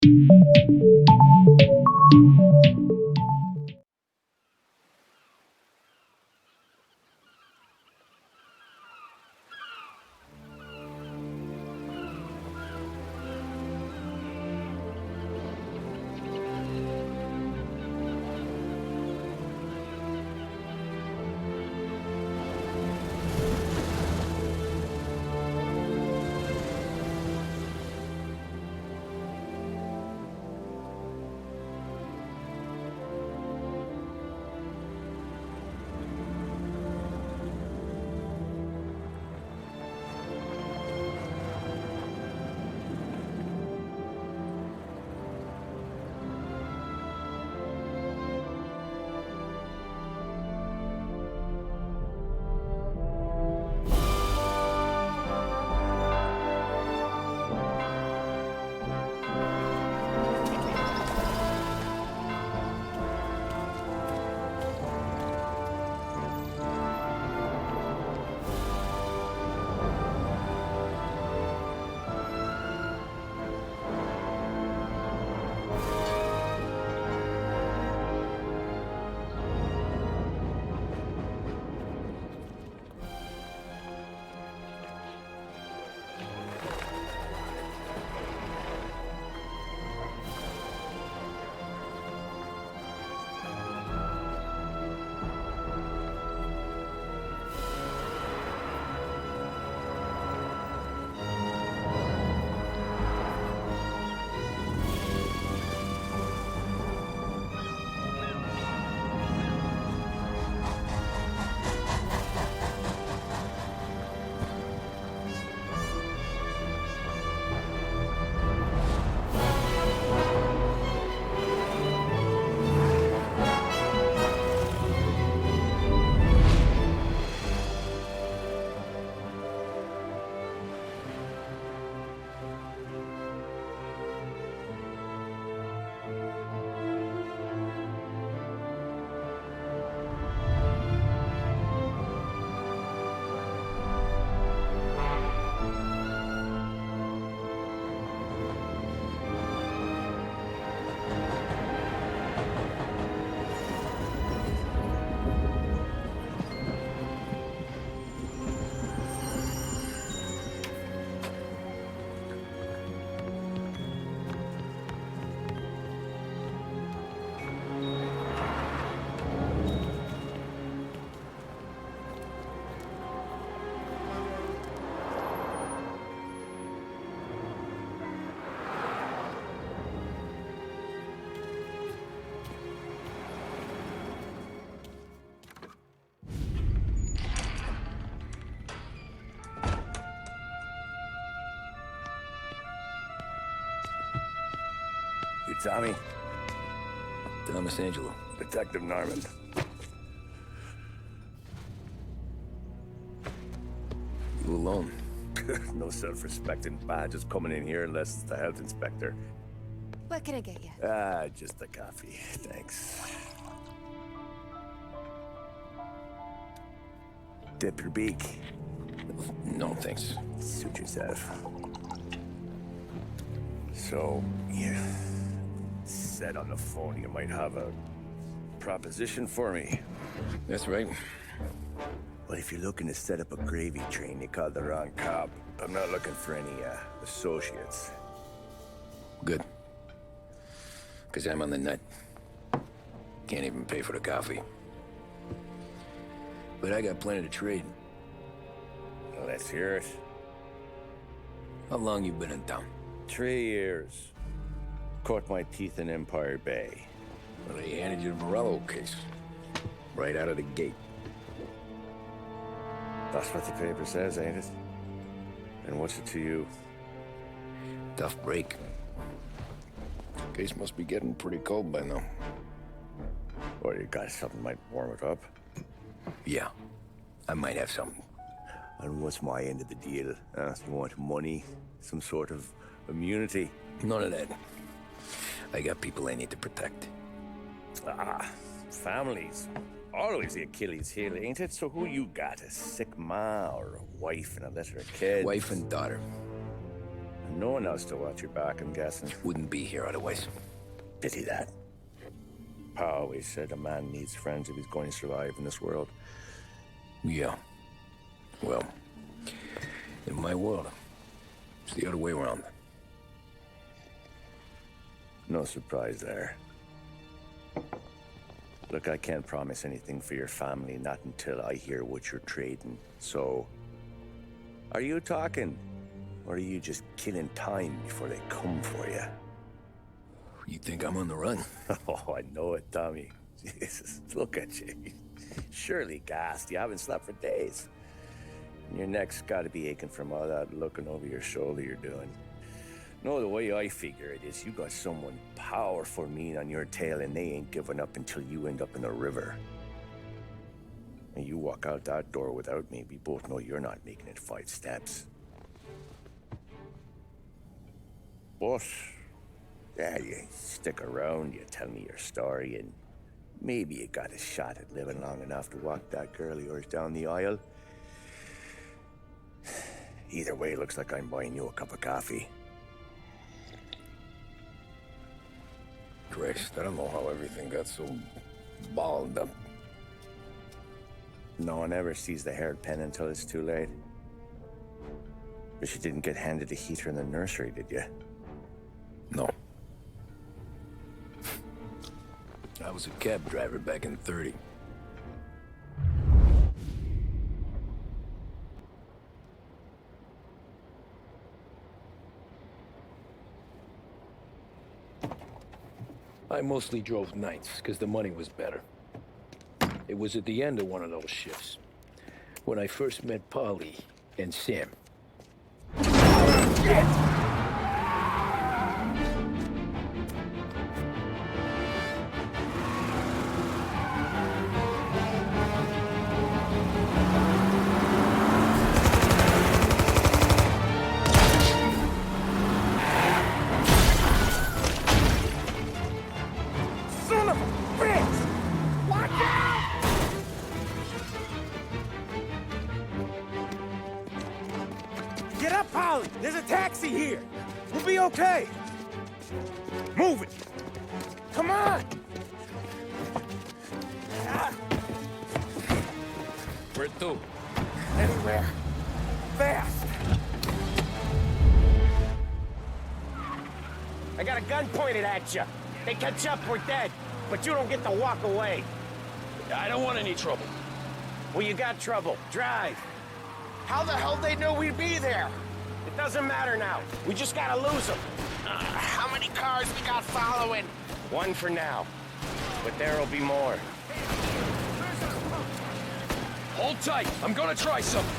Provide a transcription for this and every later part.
You Tommy? Thomas Angelo. Detective Norman. You alone? No self-respecting badges coming in here unless it's the health inspector. What can I get you? Just a coffee. Thanks. Dip your beak. No, thanks. Suit yourself. So, you said on the phone you might have a proposition for me. That's right. Well, if you're looking to set up a gravy train, you called the wrong cop. I'm not looking for any, associates. Good. Because I'm on the nut. Can't even pay for the coffee. But I got plenty to trade. Well, let's hear it. How long you been in town? 3 years. Caught my teeth in Empire Bay. Well, they handed you the Morello case. Right out of the gate. That's what the paper says, ain't it? And what's it to you? Tough break. Case must be getting pretty cold by now. Or you got something might warm it up? Yeah, I might have something. And what's my end of the deal? You want money? Some sort of immunity? None of that. I got people I need to protect. Families. Always the Achilles heel, ain't it? So who you got? A sick ma or a wife and a litter of kids? Wife and daughter. No one else to watch your back, I'm guessing. Wouldn't be here otherwise. Pity that. Pa always said a man needs friends if he's going to survive in this world. Yeah. Well, in my world, it's the other way around. No surprise there. Look, I can't promise anything for your family, not until I hear what you're trading. So, are you talking? Or are you just killing time before they come for you? You think I'm on the run? Oh, I know it, Tommy. Jesus, look at you. Surely gassed. You haven't slept for days. And your neck's got to be aching from all that looking over your shoulder you're doing. No, the way I figure it is you got someone powerful mean on your tail and they ain't giving up until you end up in the river. And you walk out that door without me, we both know you're not making it 5 steps. But, yeah, you stick around, you tell me your story, and maybe you got a shot at living long enough to walk that girl of yours down the aisle. Either way, looks like I'm buying you a cup of coffee. Christ, I don't know how everything got so balled up. No one ever sees the haired pen until it's too late. But you didn't get handed a heater in the nursery, did you? No. I was a cab driver back in '30. I mostly drove nights, because the money was better. It was at the end of one of those shifts, when I first met Polly and Sam. Get up, Polly! There's a taxi here! We'll be okay! Move it! Come on! Where to? Anywhere. Fast! I got a gun pointed at you. They catch up, we're dead. But you don't get to walk away. I don't want any trouble. Well, you got trouble. Drive. How the hell they knew we'd be there? It doesn't matter now. We just gotta lose them. How many cars we got following? One for now. But there'll be more. Hold tight. I'm gonna try something.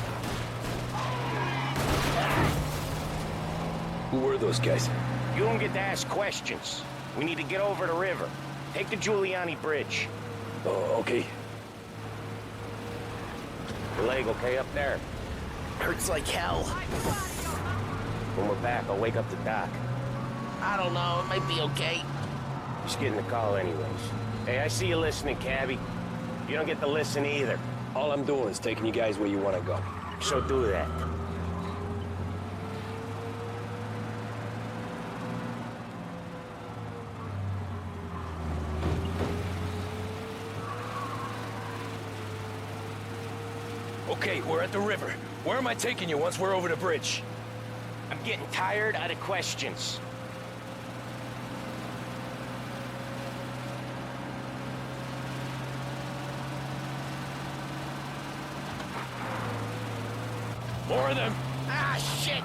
Who were those guys? You don't get to ask questions. We need to get over the river. Take the Giuliani Bridge. Oh, okay. Your leg okay up there? Hurts like hell. When we're back, I'll wake up the doc. I don't know, it might be okay. Just getting the call anyways. Hey, I see you listening, cabbie. You don't get to listen either. All I'm doing is taking you guys where you want to go. So do that. Okay, we're at the river. Where am I taking you once we're over the bridge? I'm getting tired of the questions. More of them. Ah, shit!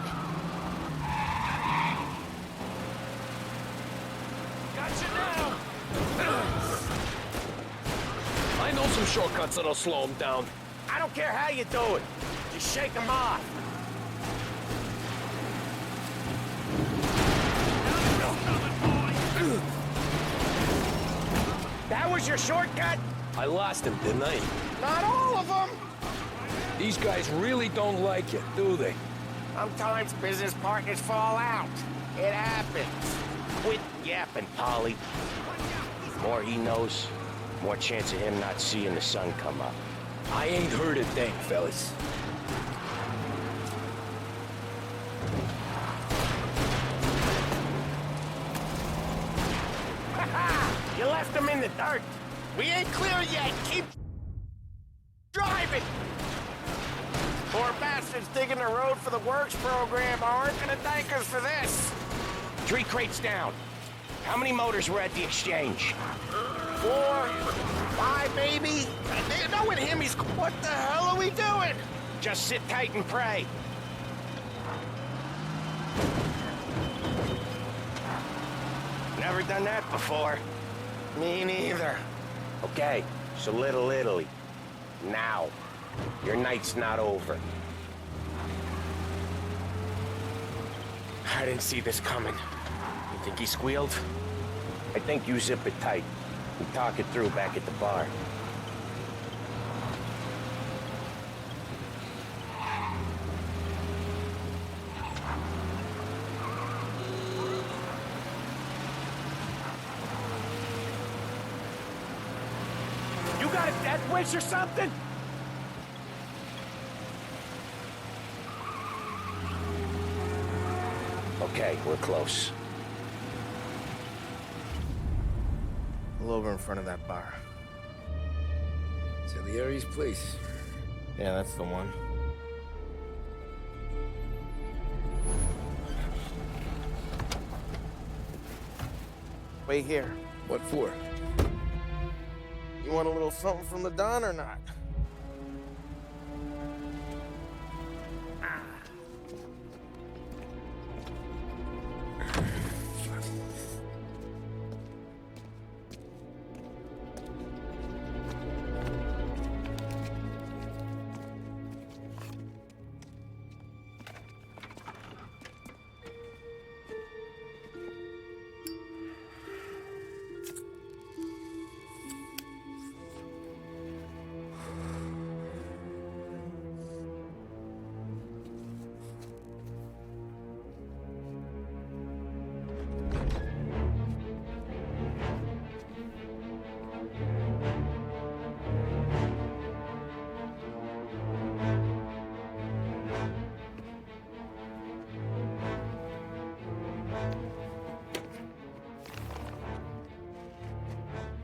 Gotcha now! I know some shortcuts that'll slow them down. I don't care how you do it. Just shake them off. That was your shortcut? I lost him, didn't I? Not all of them. These guys really don't like you, do they? Sometimes business partners fall out. It happens. Quit yapping, Polly. The more he knows, more chance of him not seeing the sun come up. I ain't heard a thing, fellas. left him in the dirt. We ain't clear yet. Keep driving. Poor bastards digging the road for the works program aren't gonna thank us for this. 3 crates down. How many motors were at the exchange? 4, 5, maybe. Knowing him, he's... What the hell are we doing? Just sit tight and pray. Never done that before. Me neither. Okay, so Little Italy. Now. Your night's not over. I didn't see this coming. You think he squealed? I think you zip it tight. We talk it through back at the bar. You got a death wish or something? Okay, we're close. Pull over in front of that bar. Salieri's place. Yeah, that's the one. Wait here. What for? You want a little something from the Don or not?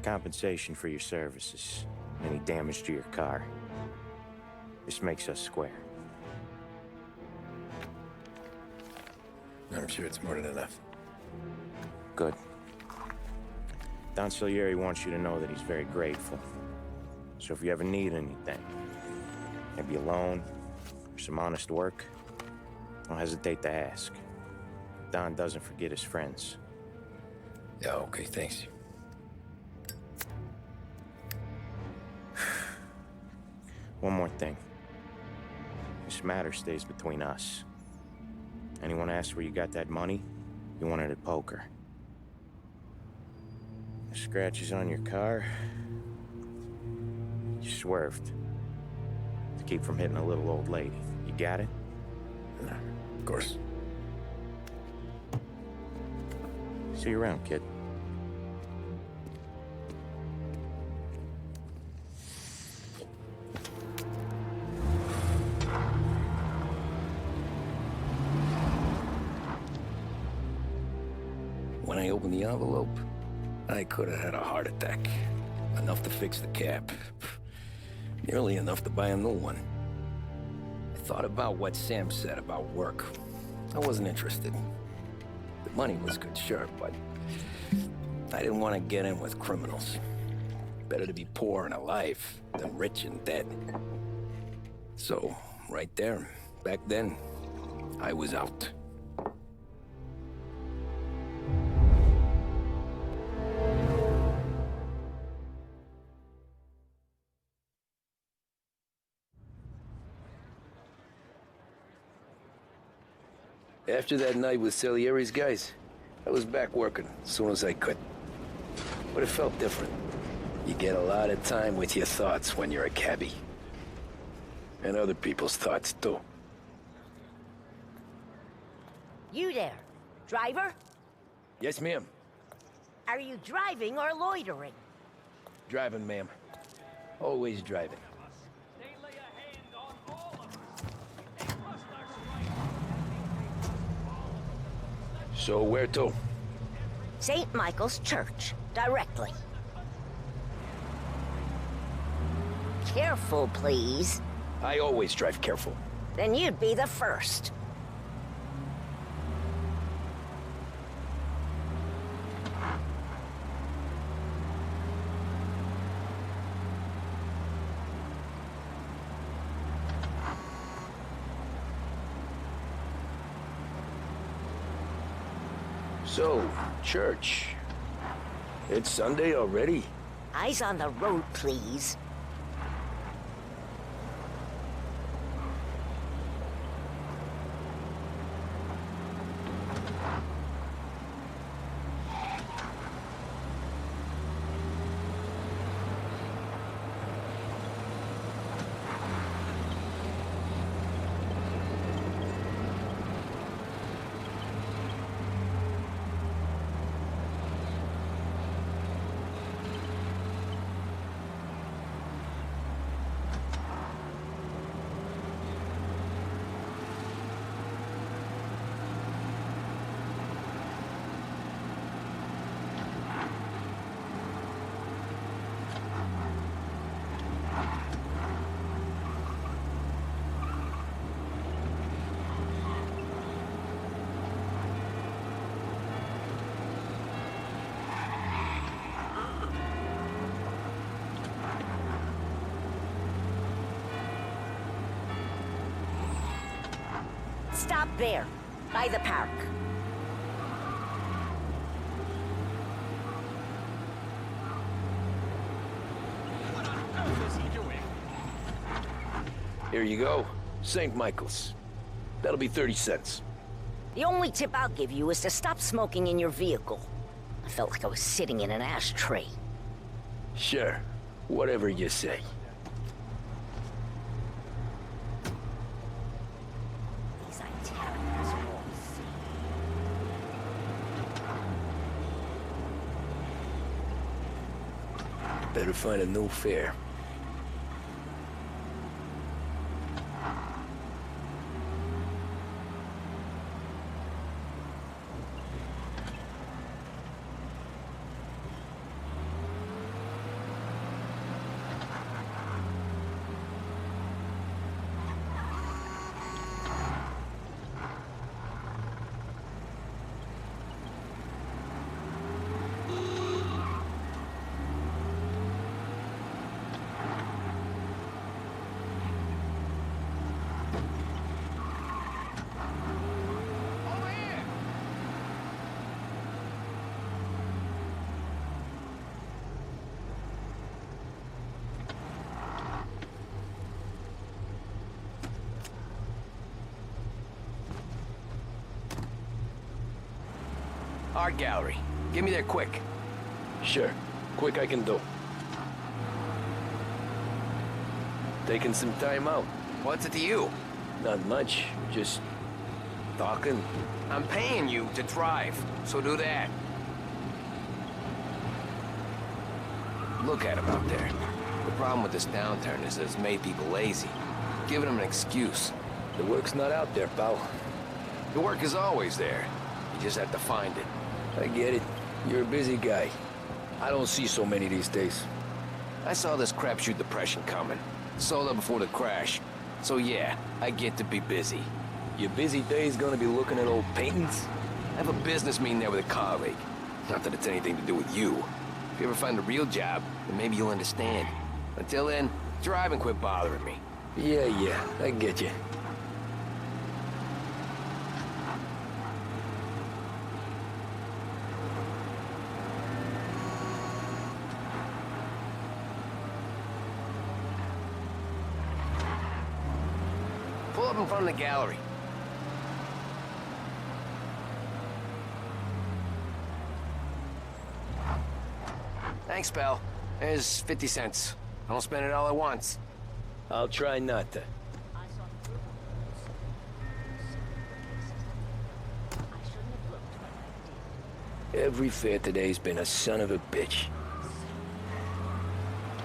Compensation for your services. Any damage to your car. This makes us square. I'm sure it's more than enough. Good. Don Salieri wants you to know that he's very grateful. So if you ever need anything, maybe a loan or some honest work, don't hesitate to ask. Don doesn't forget his friends. Yeah, okay, thanks. One more thing. This matter stays between us. Anyone asks where you got that money, you won it at poker. The scratches on your car, you swerved. To keep from hitting a little old lady. You got it? Nah, of course. See you around, kid. When I opened the envelope, I could have had a heart attack. Enough to fix the cap. Nearly enough to buy a new one. I thought about what Sam said about work. I wasn't interested. The money was good, sure, but I didn't want to get in with criminals. Better to be poor and alive than rich and dead. So, right there, back then, I was out. After that night with Salieri's guys, I was back working as soon as I could. But it felt different. You get a lot of time with your thoughts when you're a cabbie. And other people's thoughts, too. You there, driver? Yes, ma'am. Are you driving or loitering? Driving, ma'am. Always driving. So where to? St. Michael's Church, directly. Careful, please. I always drive careful. Then you'd be the first. So, church. It's Sunday already? Eyes on the road, please. Stop there, by the park. Here you go. St. Michael's. That'll be 30 cents. The only tip I'll give you is to stop smoking in your vehicle. I felt like I was sitting in an ashtray. Sure. Whatever you say. These Italians are all the same. Better find a new fare. Art gallery. Get me there quick. Sure. Quick I can do. Taking some time out. What's it to you? Not much. Just talking. I'm paying you to drive, so do that. Look at him out there. The problem with this downturn is that it's made people lazy. Giving them an excuse. The work's not out there, pal. The work is always there. You just have to find it. I get it. You're a busy guy. I don't see so many these days. I saw this crapshoot depression coming. Sold up before the crash. So yeah, I get to be busy. Your busy day's gonna be looking at old paintings? I have a business meeting there with a colleague. Not that it's anything to do with you. If you ever find a real job, then maybe you'll understand. Until then, drive and quit bothering me. Yeah, I get you. Pull up in front of the gallery. Thanks, pal. There's 50 cents. I don't spend it all at once. I'll try not to. Every fare today's been a son of a bitch.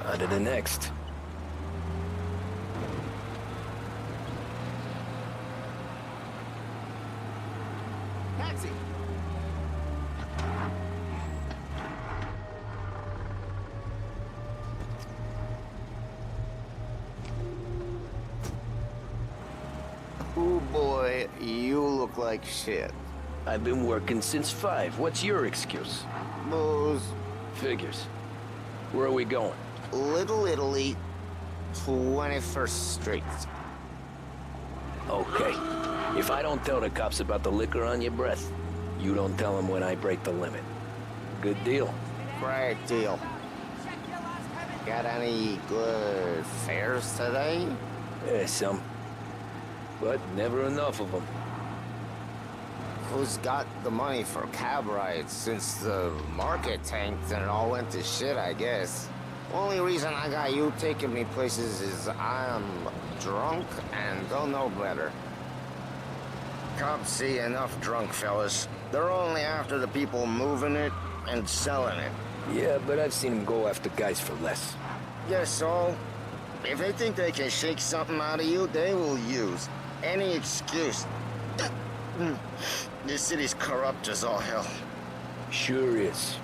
On to the next. Taxi! look like shit. I've been working since 5. What's your excuse? Booze. Figures. Where are we going? Little Italy, 21st Street. Okay. If I don't tell the cops about the liquor on your breath, you don't tell them when I break the limit. Good deal. Great deal. Got any good fares today? Yeah, some. But never enough of them. Who's got the money for cab rides since the market tanked and it all went to shit, I guess? Only reason I got you taking me places is I'm drunk and don't know better. Cops see enough drunk fellas. They're only after the people moving it and selling it. Yeah, but I've seen them go after guys for less. Yes, so? If they think they can shake something out of you, they will use any excuse. This city's corrupt as all hell. Sure is.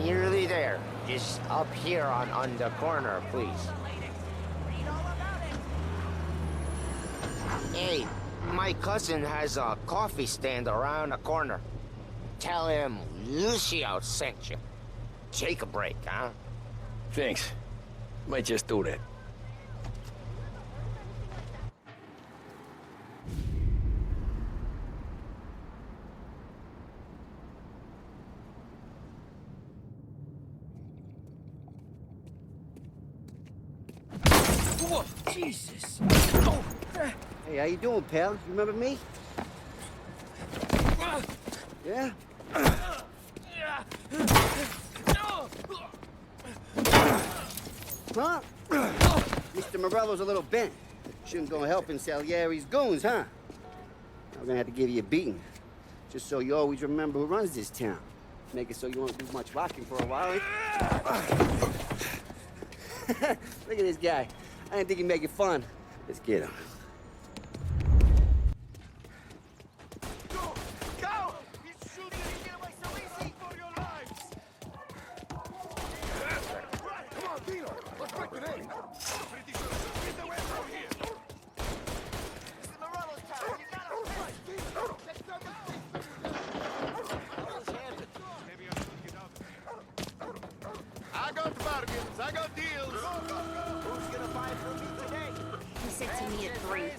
Nearly there. Just up here on the corner, please. Hey, my cousin has a coffee stand around the corner. Tell him Lucio sent you. Take a break, huh? Thanks. Might just do that. Whoa, Jesus! Oh. Hey, how you doing, pal? You remember me? Yeah? Huh? Mr. Morello's a little bent. Shouldn't go helping Salieri's goons, huh? I'm gonna have to give you a beating. Just so you always remember who runs this town. Make it so you won't do much rocking for a while. Look at this guy. I didn't think he'd make it fun. Let's get him. I got bargains, I got deals. Who's gonna buy for me today? He said to me at 3.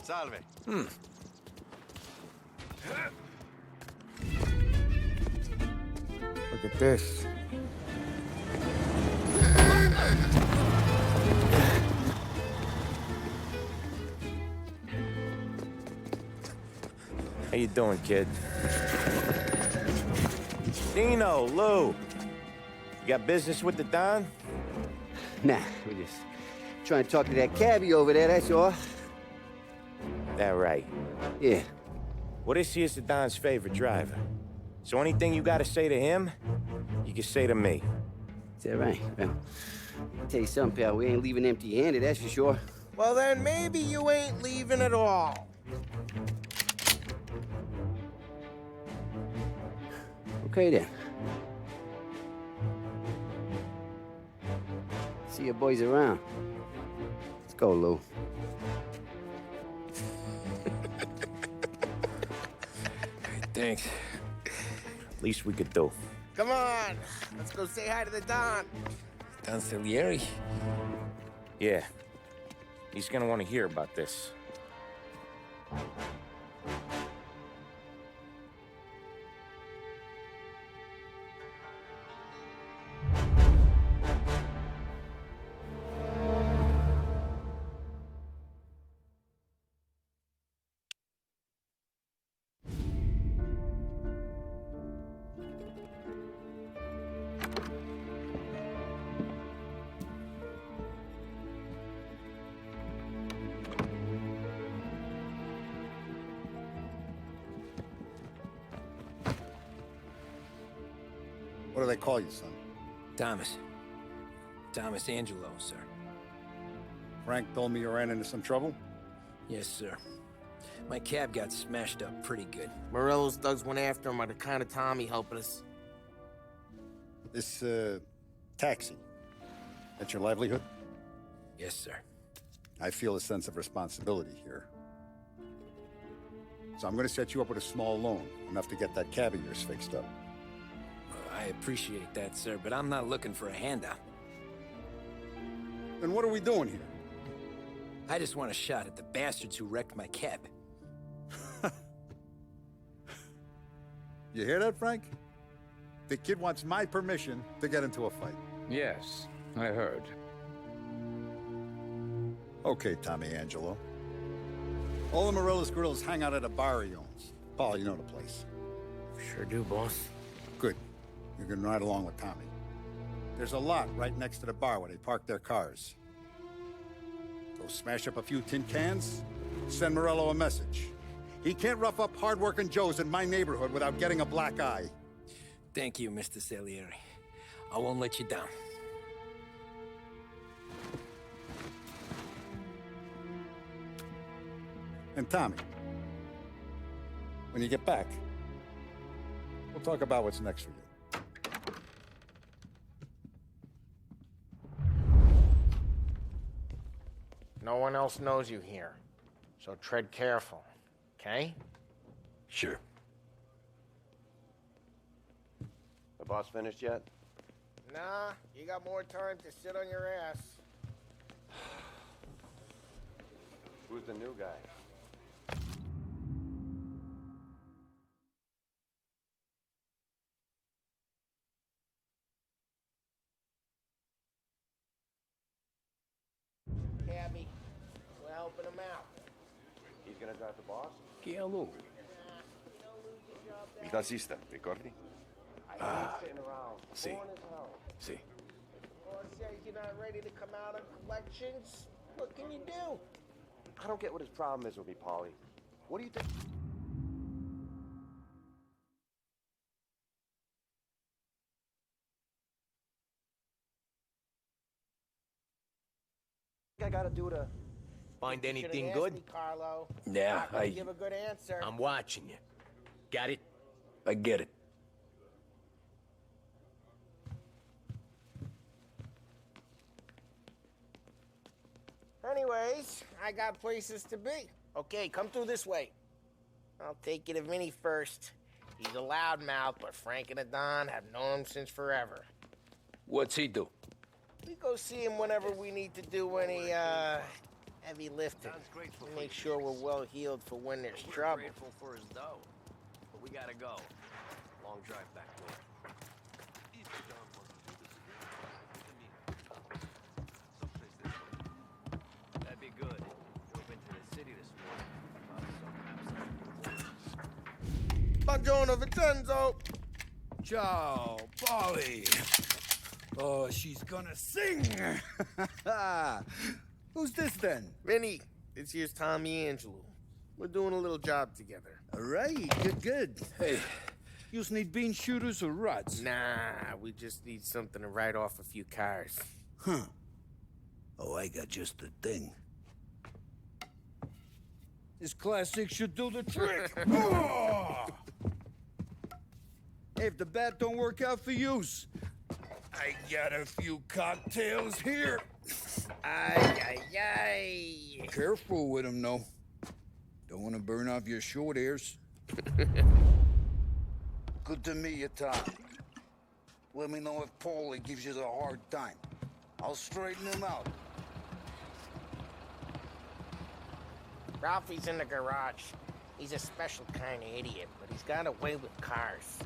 Salve. Look at this. How you doing, kid? Dino, Lou. You got business with the Don? Nah, we're just trying to talk to that cabbie over there, that's all. That right. Yeah. Well, this here's the Don's favorite driver. So anything you gotta say to him, you can say to me. Is that right? Well, I'll tell you something, pal. We ain't leaving empty-handed, that's for sure. Well, then maybe you ain't leaving at all. Okay, then. See your boys around. Let's go, Lou. Thanks. Least we could do. Come on, let's go say hi to the Don. Don Salieri? Yeah. He's gonna want to hear about this. do they call you, son? Thomas. Thomas Angelo, sir. Frank told me you ran into some trouble? Yes, sir. My cab got smashed up pretty good. Morello's thugs went after him by the kind of Tommy helping us. This, taxi. That's your livelihood? Yes, sir. I feel a sense of responsibility here. So I'm gonna set you up with a small loan, enough to get that cab of yours fixed up. I appreciate that, sir, but I'm not looking for a handout. Then what are we doing here? I just want a shot at the bastards who wrecked my cab. You hear that, Frank? The kid wants my permission to get into a fight. Yes, I heard. Okay, Tommy Angelo. All the Morello's girls hang out at a bar he owns. Paul, you know the place. Sure do, boss. Good. You can ride along with Tommy. There's a lot right next to the bar where they park their cars. Go smash up a few tin cans, send Morello a message. He can't rough up hard-working Joes in my neighborhood without getting a black eye. Thank you, Mr. Salieri. I won't let you down. And Tommy, when you get back, we'll talk about what's next for you. No one else knows you here, so tread careful, okay? Sure. The boss finished yet? Nah, you got more time to sit on your ass. Who's the new guy? Cabby, we're helping him out. He's gonna drive the boss? Chi è lui? Il tassista, ricordi? Sì. Sì. Boss says you're not ready to come out on collections. What can you do? I don't get what his problem is with me, Paulie. What do you think? I gotta do to... Find Should've anything asked good? me, Carlo. Yeah, I give a good answer. I'm watching you. Got it? I get it. Anyways, I got places to be. Okay, come through this way. I'll take you to Vinny first. He's a loudmouth, but Frank and the Don have known him since forever. What's he do? We go see him whenever we need to do any, heavy lifting. Make sure we're well healed for when there's trouble. Grateful for his dough. But we gotta go. Long drive back north. That'd be good. Drove into the city this morning. Buongiorno, Vincenzo! Ciao, Polly. Oh, she's gonna sing. Who's this then? Vinny, this here's Tommy Angelo. We're doing a little job together. All right, good. Hey, you need bean shooters or rods? Nah, we just need something to write off a few cars. Huh. Oh, I got just the thing. This classic should do the trick. Oh! Hey, if the bat don't work out for yous, I got a few cocktails here. Ay, ay, ay. Careful with them, though. Don't want to burn off your short hairs. Good to meet you, Tom. Let me know if Paulie gives you the hard time. I'll straighten him out. Ralphie's in the garage. He's a special kind of idiot, but he's got a way with cars.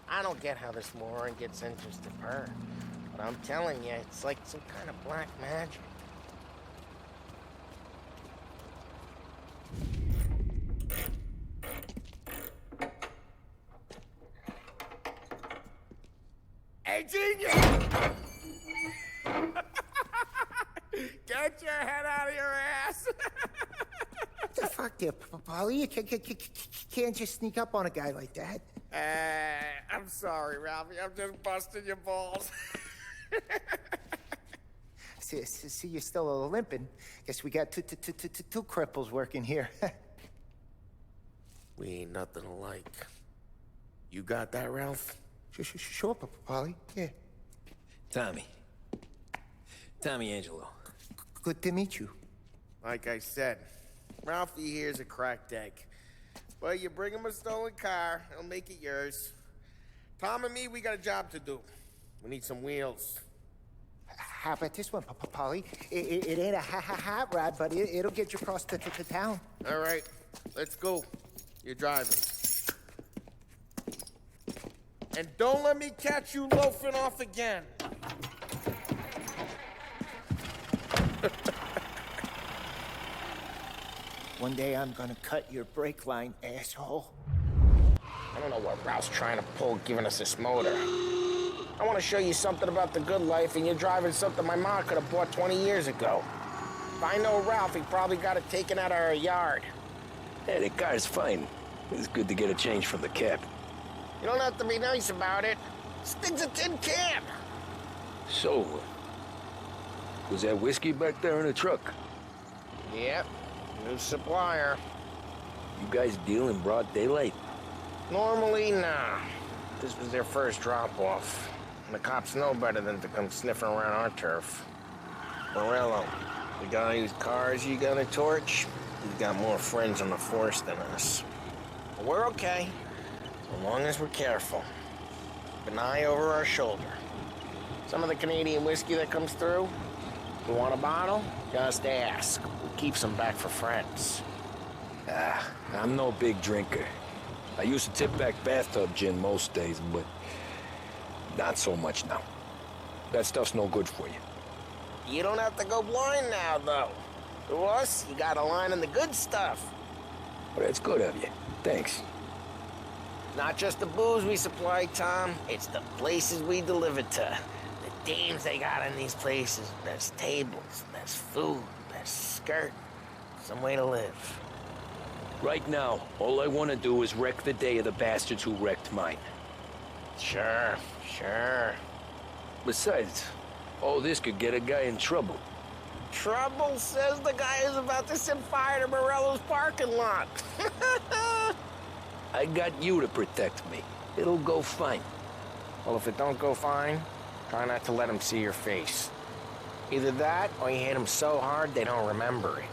I don't get how this moron gets interested in her. But I'm telling you, it's like some kind of black magic. Hey, genius! Get your head out of your ass! What the fuck there, Polly? You can't just sneak up on a guy like that. I'm sorry, Ralphie. I'm just busting your balls. See, you're still limping. Guess we got two cripples working here. We ain't nothing alike. You got that, Ralph? Sure, Polly. Yeah. Tommy Angelo. Good to meet you. Like I said, Ralphie here's a cracked egg. But you bring him a stolen car, he'll make it yours. Tom and me, we got a job to do. We need some wheels. How about this one, Polly? It ain't a hot rod, but it'll get you across to town. All right, let's go. You're driving. And don't let me catch you loafing off again. One day I'm gonna cut your brake line, asshole. I don't know what Ralph's trying to pull giving us this motor. I want to show you something about the good life, and you're driving something my mom could have bought 20 years ago. If I know Ralph, he probably got it taken out of our yard. Hey, the car's fine. It's good to get a change from the cab. You don't have to be nice about it. This thing's a tin can. So, was that whiskey back there in the truck? Yep, new supplier. You guys deal in broad daylight? Normally, nah. This was their first drop-off. And the cops know better than to come sniffing around our turf. Morello, the guy whose cars you got a torch, he's got more friends on the force than us. But we're okay, as long as we're careful. Keep an eye over our shoulder. Some of the Canadian whiskey that comes through, you want a bottle? Just ask. We'll keep some back for friends. I'm no big drinker. I used to tip back bathtub gin most days, but not so much now. That stuff's no good for you. You don't have to go blind now, though. To us, you got a line on the good stuff. Well, that's good of you. Thanks. Not just the booze we supply, Tom. It's the places we deliver to. The dames they got in these places. There's tables, there's food, there's skirt. Some way to live. Right now, all I want to do is wreck the day of the bastards who wrecked mine. Sure. Besides, all this could get a guy in trouble. Trouble, says the guy who's about to set fire to Morello's parking lot. I got you to protect me. It'll go fine. Well, if it don't go fine, try not to let them see your face. Either that, or you hit them so hard they don't remember it.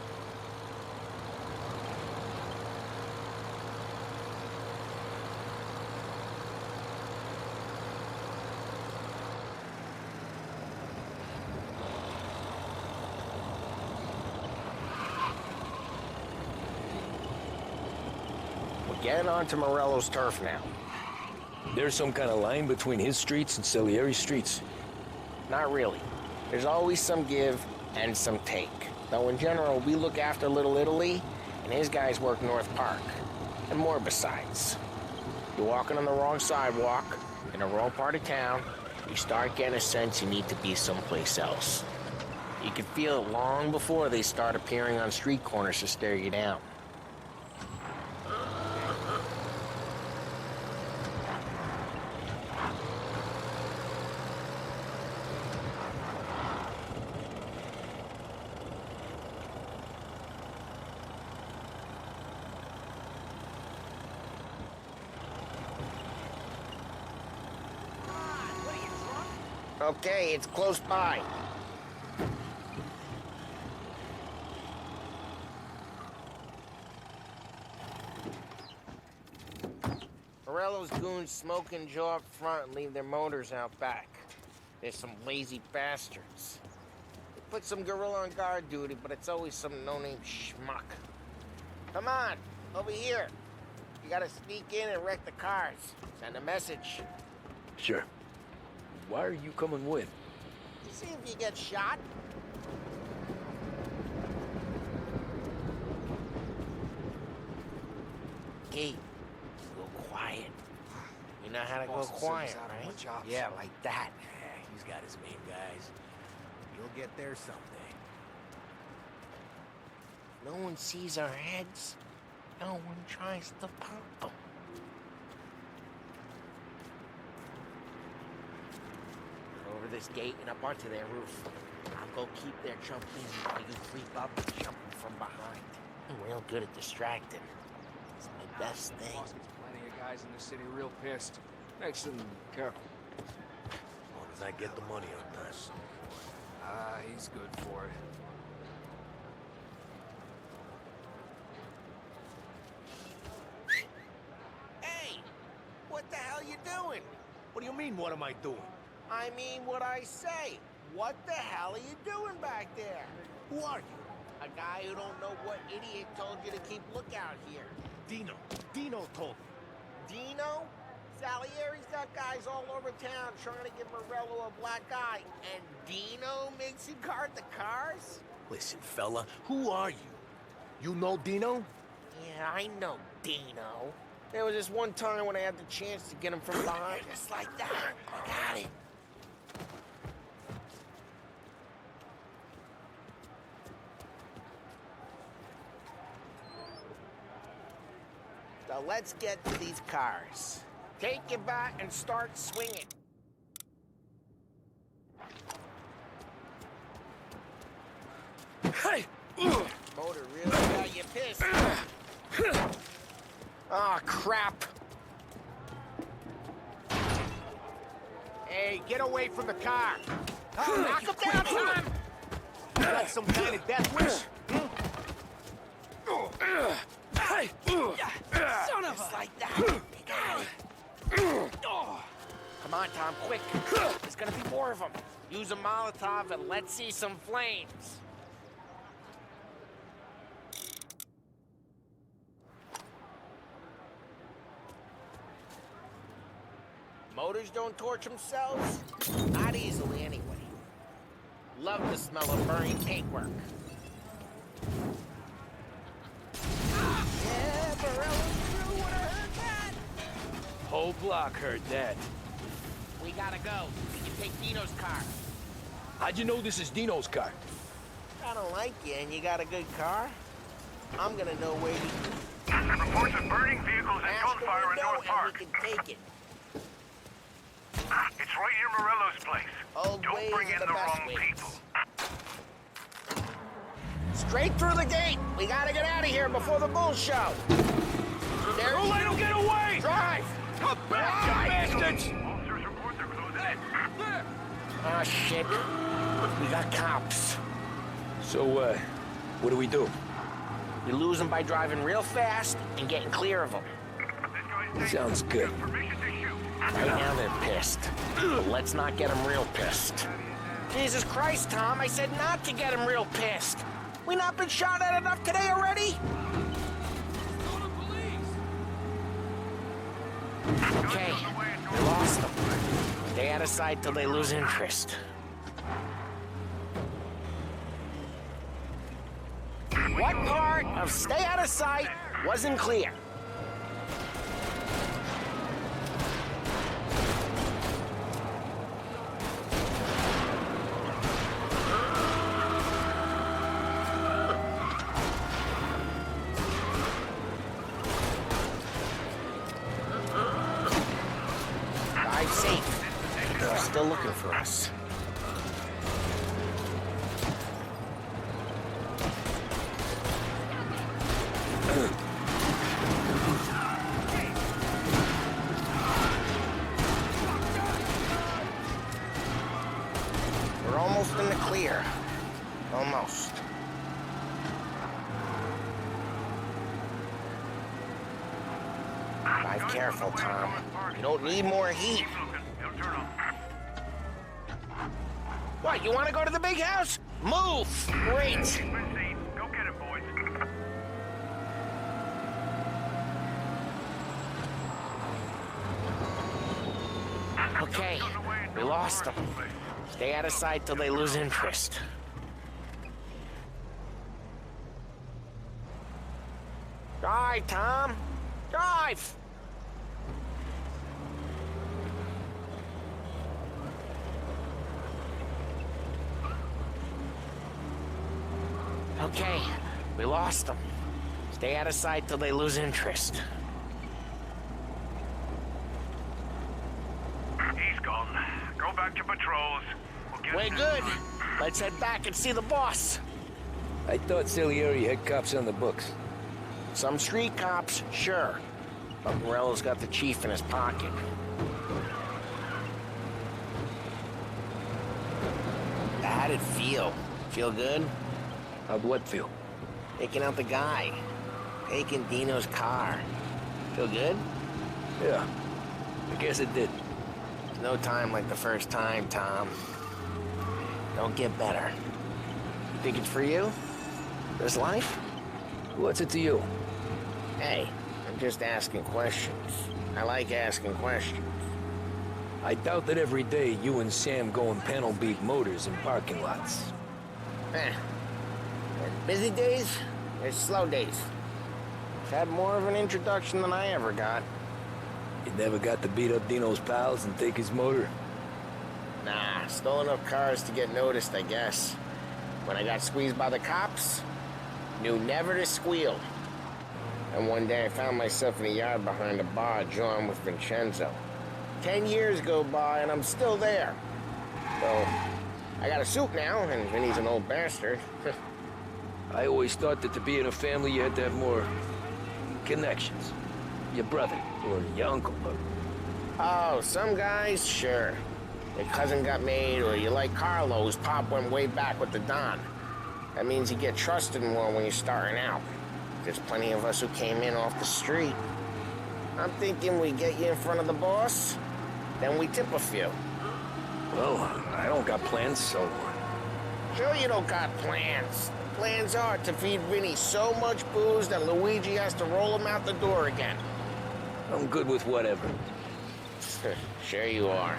Get onto Morello's turf now. There's some kind of line between his streets and Salieri's streets? Not really. There's always some give and some take. Though in general, we look after Little Italy, and his guys work North Park. And more besides. You're walking on the wrong sidewalk, in the wrong part of town, you start getting a sense you need to be someplace else. You can feel it long before they start appearing on street corners to stare you down. Okay, it's close by. Morello's goons smoke and jaw up front and leave their motors out back. They're some lazy bastards. They put some gorilla on guard duty, but it's always some no-name schmuck. Come on, over here. You gotta sneak in and wreck the cars. Send a message. Sure. Why are you coming with? See if you get shot. Hey, go quiet. You know how to go quiet, right? Yeah, like that. He's got his main guys. You'll get there someday. No one sees our heads. No one tries to pop them. this gate and up onto their roof. I'll go keep their chump easy while you creep up and jump them from behind. I'm real good at distracting. It's my best thing. Boss gets plenty of guys in the city real pissed. Makes them careful. As long as I get the money on this. Ah, he's good for it. Hey! What the hell you doing? What do you mean, what am I doing? I mean what I say. What the hell are you doing back there? Who are you? A guy who don't know what idiot told you to keep lookout here. Dino. Dino told me. Dino? Salieri's got guys all over town trying to give Morello a black eye, and Dino makes him guard the cars? Listen, fella, who are you? You know Dino? Yeah, I know Dino. There was this one time when I had the chance to get him from behind. Just like that. I got it. So let's get to these cars. Take your bat and start swinging. Hey! Motor really got you pissed. Oh, crap. Hey, get away from the car! Knock him down, Tom! You got some kind of death wish? Hey! Son of a... Just like that. You got it. Come on, Tom, quick. There's gonna be more of them. Use a Molotov and let's see some flames. Motors don't torch themselves? Not easily, anyway. Love the smell of burning paintwork. Yeah, Morello's crew would have heard that. Whole block heard that. We gotta go. We can take Dino's car. How'd you know this is Dino's car? I don't like you, and you got a good car. I'm gonna know where you... Reports of burning vehicles and gunfire in North Park. We can take it. It's right near Morello's place. Old Don't bring in the wrong ways. people. Straight through the gate. We gotta get out of here before the bull show. Don't let him get away! Drive! Come back, you bastards! Officers report they're closing in. Ah, shit. We got cops. So, what do we do? We lose them by driving real fast and getting clear of them. Sounds good. Right now they're pissed. But let's not get them real pissed. Jesus Christ, Tom, I said not to get them real pissed. We not been shot at enough today already? Okay, we lost them. Stay out of sight till they lose interest. What part of stay out of sight wasn't clear? Drive safe. They're still looking for us. We're almost in the clear. Almost. Drive careful, Tom. You don't need more heat. What, you want to go to the big house? Move! Great! Go get it, boys. Okay, we lost them. Stay out of sight till they lose interest. Drive, Tom! Drive! Okay, we lost them. Stay out of sight till they lose interest. He's gone. Go back to your patrols. We're good. Let's head back and see the boss. I thought Salieri had cops on the books. Some street cops, sure. But Morello's got the chief in his pocket. How'd it feel? Feel good? How'd what feel? Taking out the guy. Taking Dino's car. Feel good? Yeah, I guess it did. No time like the first time, Tom. Don't get better. You think it's for you? This life? What's it to you? Hey, I'm just asking questions. I like asking questions. I doubt that every day you and Sam go and panel beat motors in parking lots. There's busy days, there's slow days. Had more of an introduction than I ever got. You never got to beat up Dino's pals and take his motor? Nah, stole enough cars to get noticed, I guess. When I got squeezed by the cops, knew never to squeal. And one day I found myself in a yard behind a bar, jawing with Vincenzo. 10 years go by and I'm still there. So, I got a suit now, and Vinny's an old bastard. I always thought that to be in a family you had to have more connections. Your brother, or your uncle, or... Oh, some guys, sure. Your cousin got made, or you like Carlos, Pop went way back with the Don. That means you get trusted more when you're starting out. There's plenty of us who came in off the street. I'm thinking we get you in front of the boss, then we tip a few. Well, I don't got plans, so... Sure you don't got plans. The plans are to feed Vinny so much booze that Luigi has to roll him out the door again. I'm good with whatever. Sure you are.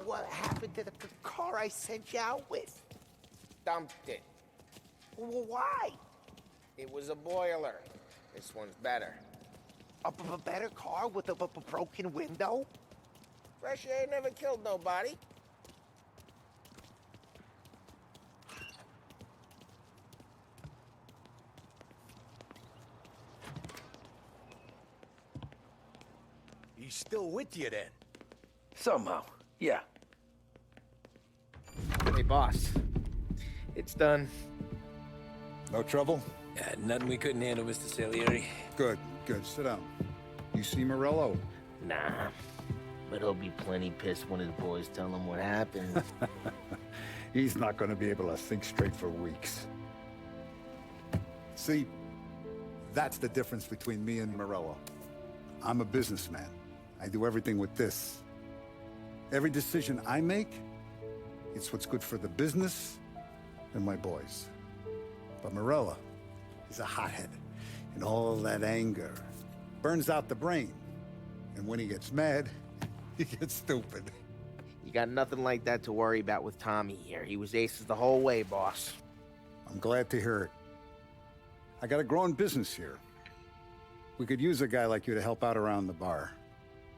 What happened to the car I sent you out with? Dumped it. Why? It was a boiler. This one's better. A better car with a broken window? Fresh air never killed nobody. He's still with you then? Somehow, yeah. Hey, boss. It's done. No trouble? Yeah, nothing we couldn't handle, Mr. Salieri. Good, good. Sit down. You see Morello? Nah. But he'll be plenty pissed when his boys tell him what happened. He's not going to be able to think straight for weeks. See, that's the difference between me and Morello. I'm a businessman. I do everything with this. Every decision I make, it's what's good for the business and my boys. But Morello is a hothead, and all that anger burns out the brain. And when he gets mad, he gets stupid. You got nothing like that to worry about with Tommy here. He was aces the whole way, boss. I'm glad to hear it. I got a growing business here. We could use a guy like you to help out around the bar.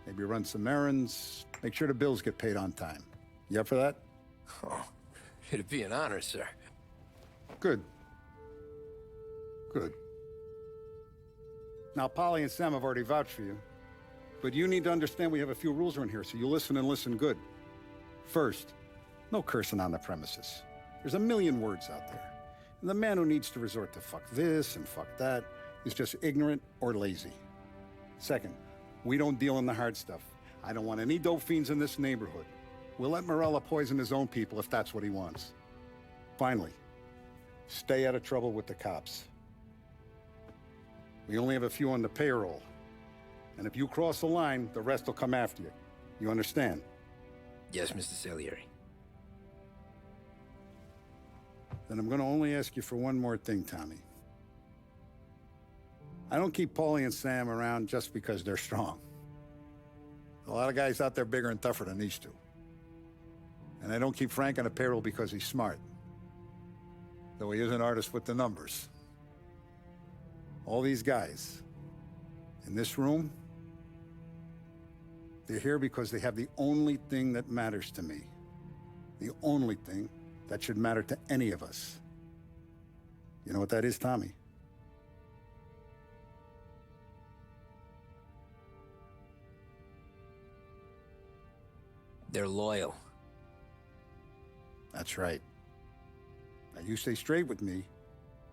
Maybe run some errands, make sure the bills get paid on time. You up for that? Oh, it'd be an honor, sir. Good. Good. Now, Polly and Sam have already vouched for you. But you need to understand we have a few rules around here, so you listen and listen good. First, no cursing on the premises. There's a million words out there. And the man who needs to resort to fuck this and fuck that is just ignorant or lazy. Second, we don't deal in the hard stuff. I don't want any dope fiends in this neighborhood. We'll let Morella poison his own people if that's what he wants. Finally, stay out of trouble with the cops. We only have a few on the payroll. And if you cross the line, the rest will come after you. You understand? Yes, Mr. Salieri. Then I'm gonna only ask you for one more thing, Tommy. I don't keep Paulie and Sam around just because they're strong. A lot of guys out there bigger and tougher than these two. And I don't keep Frank on a payroll because he's smart. Though he is an artist with the numbers. All these guys in this room, they're here because they have the only thing that matters to me. The only thing that should matter to any of us. You know what that is, Tommy? They're loyal. That's right. Now you stay straight with me,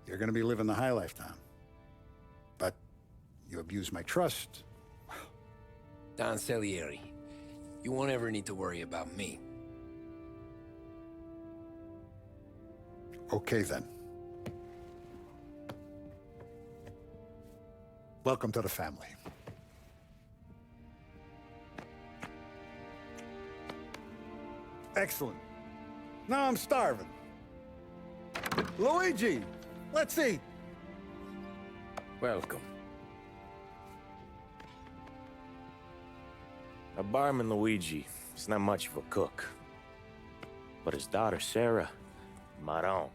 you're gonna be living the high life, Tom. But you abuse my trust. Don Salieri, you won't ever need to worry about me. Okay, then. Welcome to the family. Excellent. Now I'm starving. Luigi, let's eat. Welcome. Our barman Luigi is not much of a cook. But his daughter Sarah, Maron.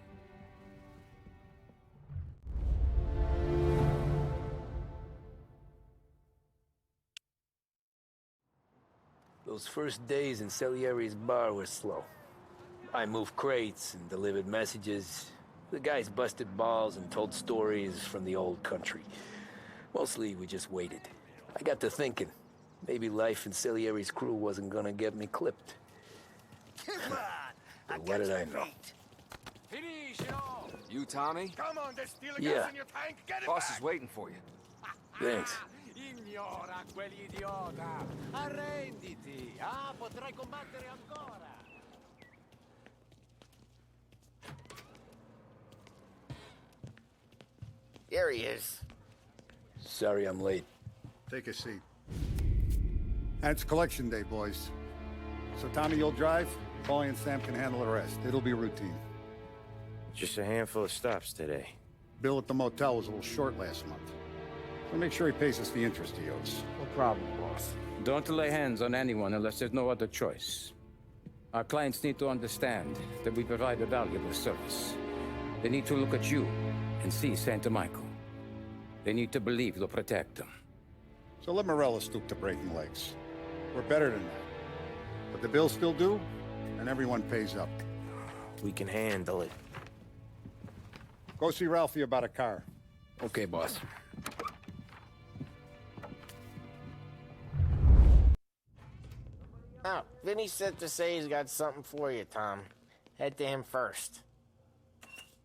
Those first days in Salieri's bar were slow. I moved crates and delivered messages. The guys busted balls and told stories from the old country. Mostly, we just waited. I got to thinking, maybe life in Salieri's crew wasn't gonna get me clipped. But what did I know? Finish it all! You, Tommy? Come on, there's still a Yeah. gas in your tank. Get it Boss back. is waiting for you. Thanks. Ignora quell'idiota! Arrenditi! Ah, potrai combattere ancora! Here he is. Sorry I'm late. Take a seat. And it's collection day, boys. So Tommy, you'll drive. Paulie and Sam can handle the rest. It'll be routine. Just a handful of stops today. Bill at the motel was a little short last month. So make sure he pays us the interest he owes. No problem, boss. Don't lay hands on anyone unless there's no other choice. Our clients need to understand that we provide a valuable service. They need to look at you and see Santa Michael. They need to believe you'll protect them. So let Morella stoop to breaking legs. We're better than that. But the bill's still due, and everyone pays up. We can handle it. Go see Ralphie about a car. Okay, boss. Oh, Vinny said to say he's got something for you, Tom. Head to him first.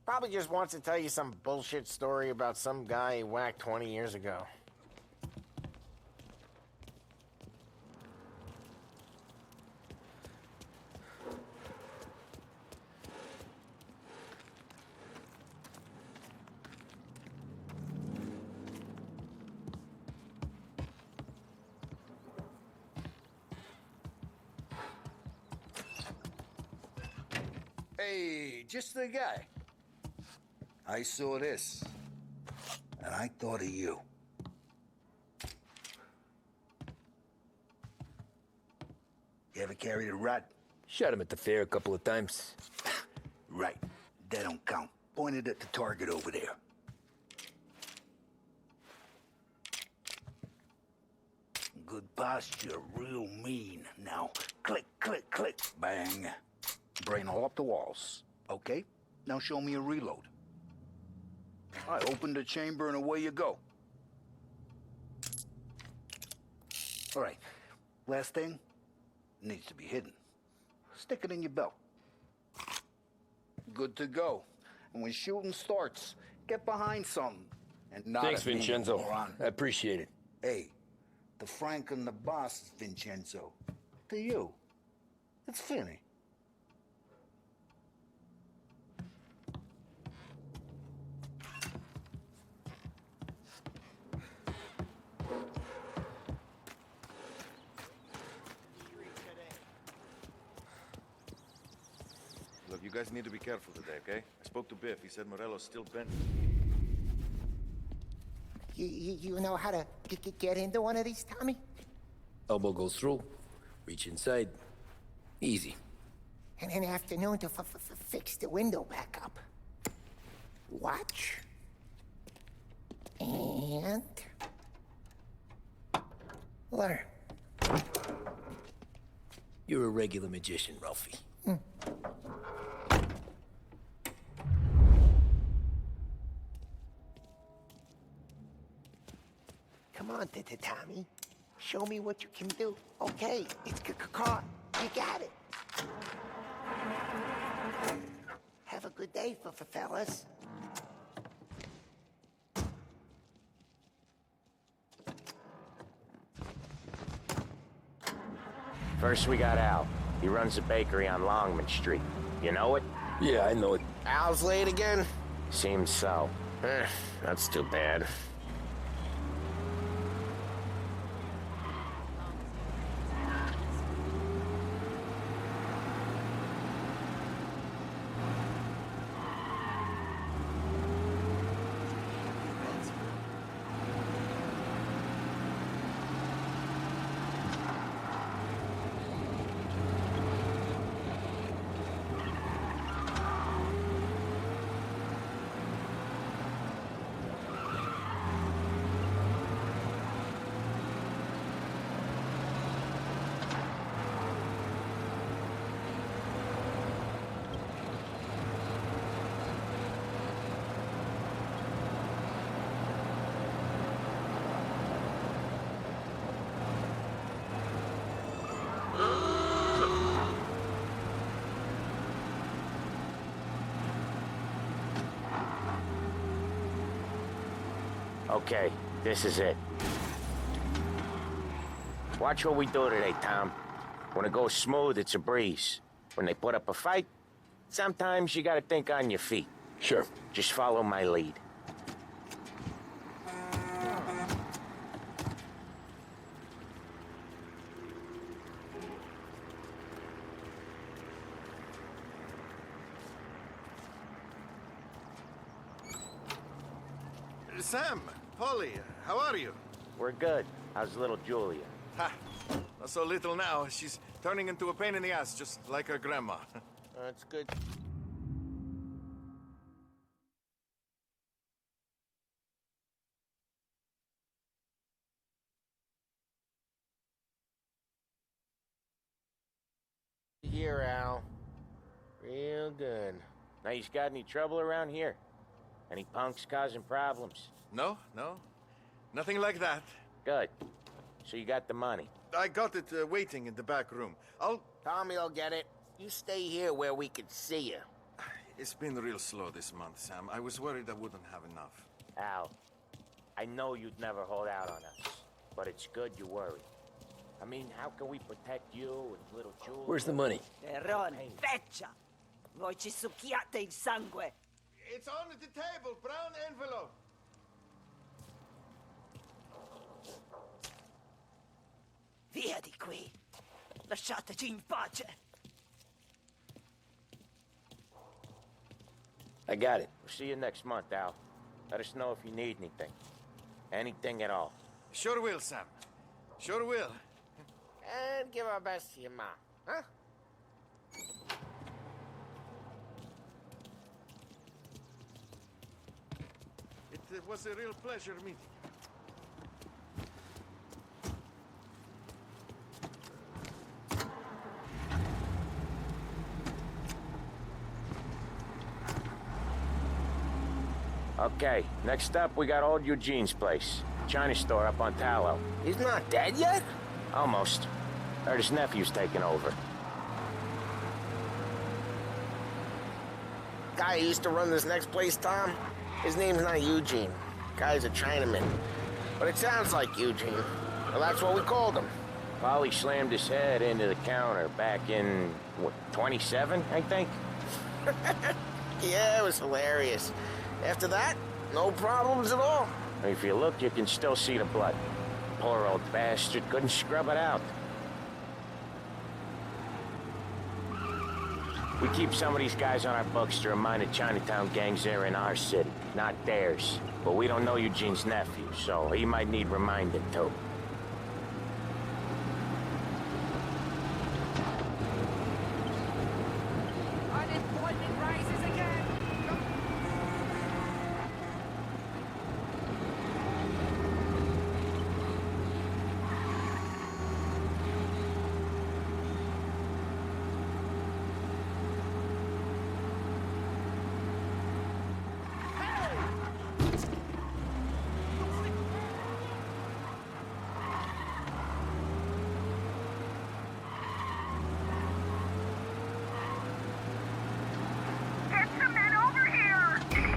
Probably just wants to tell you some bullshit story about some guy he whacked 20 years ago. Hey, just the guy. I saw this, and I thought of you. You ever carried a rat? Shot him at the fair a couple of times. Right. That don't count. Pointed at the target over there. Good posture, real mean. Now, click, click, click, bang. Brain all up the walls. Okay, now show me a reload. I open the chamber and away you go. All right, last thing, needs to be hidden. Stick it in your belt. Good to go. And when shooting starts, get behind something. And not Thanks, at me, Vincenzo. moron. I appreciate it. Hey, the Frank and the boss is Vincenzo. To you, it's Finny. Look, you guys need to be careful today, okay? I spoke to Biff. He said Morello's still bent. You know how to get into one of these, Tommy? Elbow goes through. Reach inside. Easy. And an afternoon to fix the window back up. Watch. And... learn. You're a regular magician, Ralphie. Come on, Tommy. Show me what you can do. Okay, it's caught. You got it. Have a good day, fellas. First, we got Al. He runs a bakery on Longman Street. You know it? Yeah, I know it. Al's late again? Seems so. That's too bad. Okay, this is it. Watch what we do today, Tom. When it goes smooth, it's a breeze. When they put up a fight, sometimes you gotta think on your feet. Sure. Just follow my lead. Sam, Polly, how are you? We're good. How's little Julia? Ha! Not so little now. She's turning into a pain in the ass, just like her grandma. That's good. Here, Al. Real good. Now, you got any trouble around here? Any punks causing problems? No. Nothing like that. Good. So you got the money? I got it waiting in the back room. Tommy'll get it. You stay here where we can see you. It's been real slow this month, Sam. I was worried I wouldn't have enough. Al, I know you'd never hold out on us, but it's good you worry. I mean, how can we protect you and little Julia? Where's the money? Terrone, feccia! Voi ci succhiate il sangue! It's on the table, brown envelope. Via di qui! Lasciateci in pace! I got it. We'll see you next month, Al. Let us know if you need anything. Anything at all. Sure will, Sam. Sure will. And give our best to your mom, huh? It was a real pleasure meeting you. Okay, next up, we got old Eugene's place. China store up on Tallow. He's not dead yet? Almost. Heard his nephew's taking over. Guy who used to run this next place, Tom? His name's not Eugene. Guy's a Chinaman. But it sounds like Eugene. Well, that's what we called him. Polly slammed his head into the counter back in, what, 27, I think? Yeah, it was hilarious. After that, no problems at all. If you look, you can still see the blood. Poor old bastard couldn't scrub it out. We keep some of these guys on our books to remind the Chinatown gangs they're in our city, not theirs. But we don't know Eugene's nephew, so he might need reminding too. Unemployment rises again!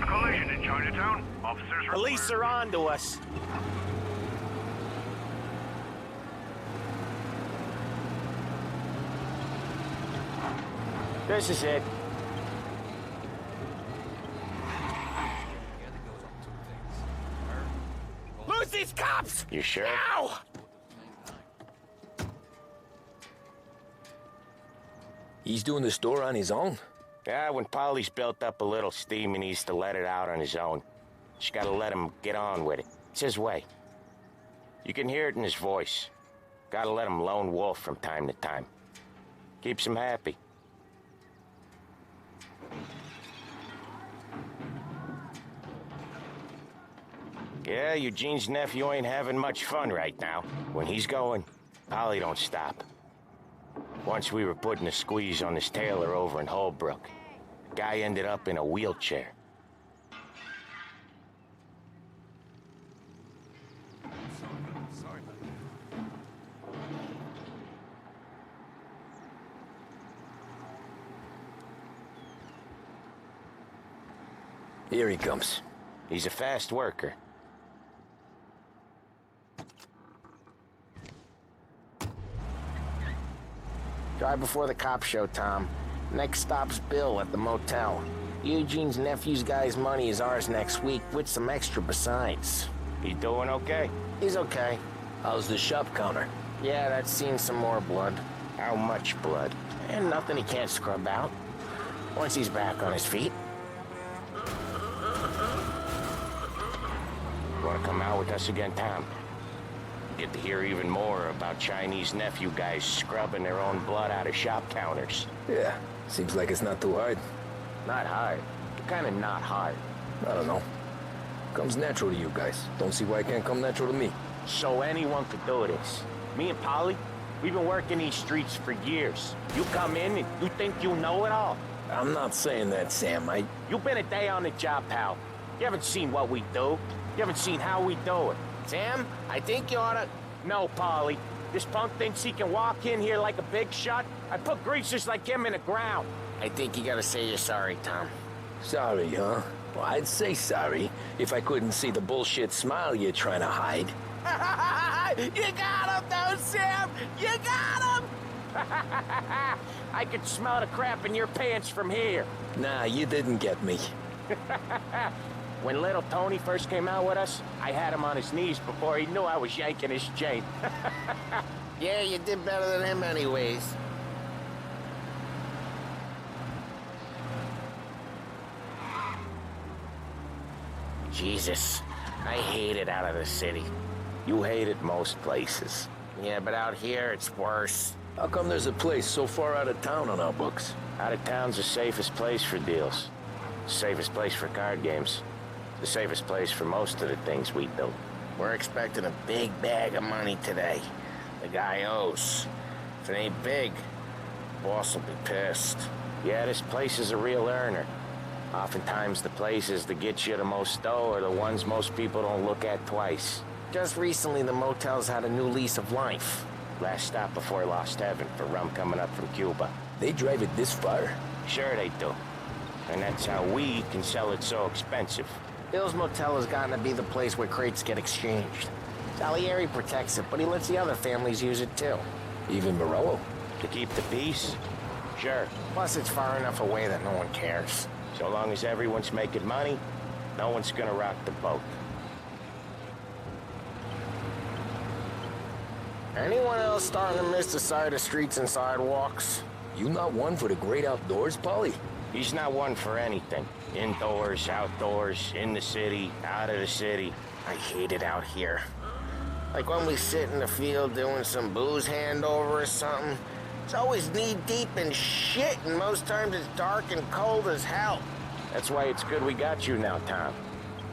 Collision in Chinatown. Officers Police are on to us. This is it. Lose these cops! You sure? Now! He's doing the store on his own? Yeah, when Polly's built up a little steam, he needs to let it out on his own. Just gotta let him get on with it. It's his way. You can hear it in his voice. Gotta let him lone wolf from time to time. Keeps him happy. Yeah, Eugene's nephew ain't having much fun right now. When he's going, Polly don't stop. Once we were putting a squeeze on this tailor over in Holbrook. The guy ended up in a wheelchair. Here he comes. He's a fast worker. Drive before the cops show, Tom. Next stop's Bill at the motel. Eugene's nephew's guy's money is ours next week, with some extra besides. He doing okay? He's okay. How's the shop counter? Yeah, that's seen some more blood. How much blood? And nothing he can't scrub out. Once he's back on his feet. Want to come out with us again, Tom? Get to hear even more about Chinese nephew guys scrubbing their own blood out of shop counters. Yeah, seems like it's not too hard. Not hard. Kind of not hard. I don't know. Comes natural to you guys. Don't see why it can't come natural to me. So anyone could do this. Me and Polly, we've been working these streets for years. You come in and you think you know it all. I'm not saying that, Sam. You've been a day on the job, pal. You haven't seen what we do. You haven't seen how we do it. Sam, I think you oughta... No, Polly. This punk thinks he can walk in here like a big shot. I put greasers like him in the ground. I think you gotta say you're sorry, Tom. Sorry, huh? Well, I'd say sorry if I couldn't see the bullshit smile you're trying to hide. You got him, though, Sam! You got him! I could smell the crap in your pants from here. Nah, you didn't get me. When little Tony first came out with us, I had him on his knees before he knew I was yanking his chain. Yeah, you did better than him anyways. Jesus, I hate it out of the city. You hate it most places. Yeah, but out here, it's worse. How come there's a place so far out of town on our books? Out of town's the safest place for deals. Safest place for card games. The safest place for most of the things we do. We're expecting a big bag of money today. The guy owes. If it ain't big, boss will be pissed. Yeah, this place is a real earner. Oftentimes the places that get you the most dough are the ones most people don't look at twice. Just recently, the motel's had a new lease of life. Last stop before Lost Heaven for rum coming up from Cuba. They drive it this far? Sure they do. And that's how we can sell it so expensive. Bill's Motel has gotten to be the place where crates get exchanged. Salieri protects it, but he lets the other families use it too. Even Morello? To keep the peace? Sure. Plus, it's far enough away that no one cares. So long as everyone's making money, no one's gonna rock the boat. Anyone else starting to miss the sight of streets and sidewalks? You not one for the great outdoors, Polly? He's not one for anything. Indoors, outdoors, in the city, out of the city. I hate it out here. Like when we sit in the field doing some booze handover or something, it's always knee-deep in shit, and most times it's dark and cold as hell. That's why it's good we got you now, Tom.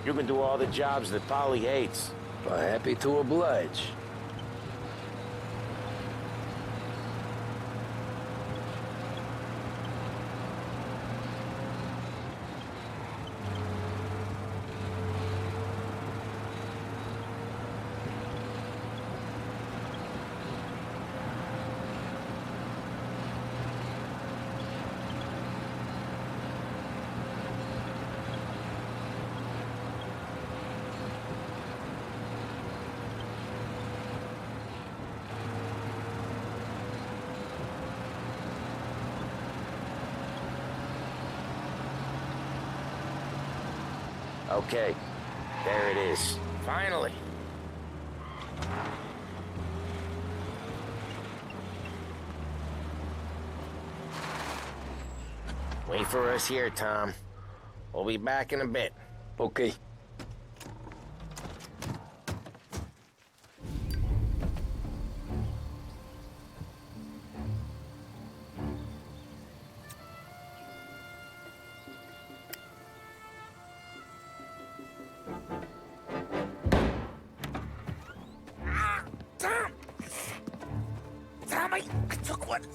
You can do all the jobs that Polly hates. Well, happy to oblige. Okay, there it is. Finally. Wait for us here, Tom. We'll be back in a bit. Okay.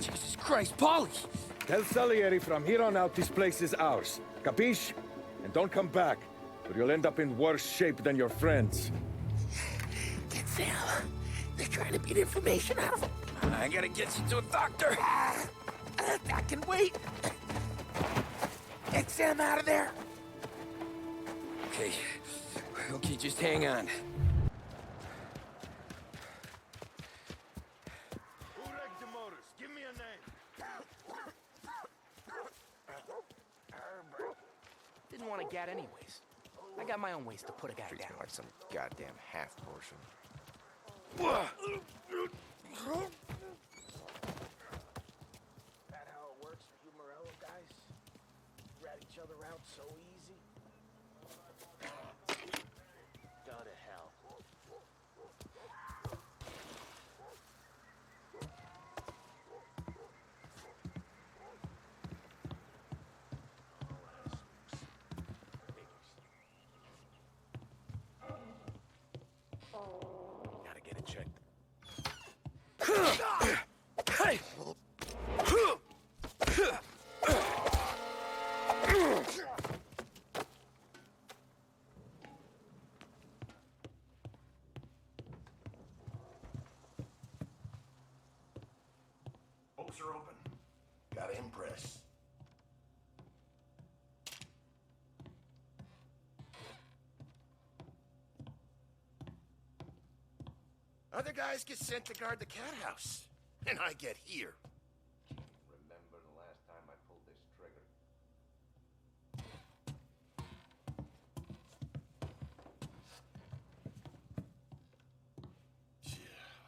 Jesus Christ, Polly! Tell Salieri from here on out this place is ours. Capiche? And don't come back, or you'll end up in worse shape than your friends. Get Sam. They're trying to beat information out of him. I gotta get you to a doctor. I can wait. Get Sam out of there. Okay. Okay, just hang on. Didn't want to get anyways. I got my own ways to put a guy down. Like some goddamn half portion. That how it works for you Morello guys? Rat each other out so easy. Go to hell. Gotta get it checked. Hey! Bolts are open. Gotta impress. Other guys get sent to guard the cat house, and I get here. Can't remember the last time I pulled this trigger.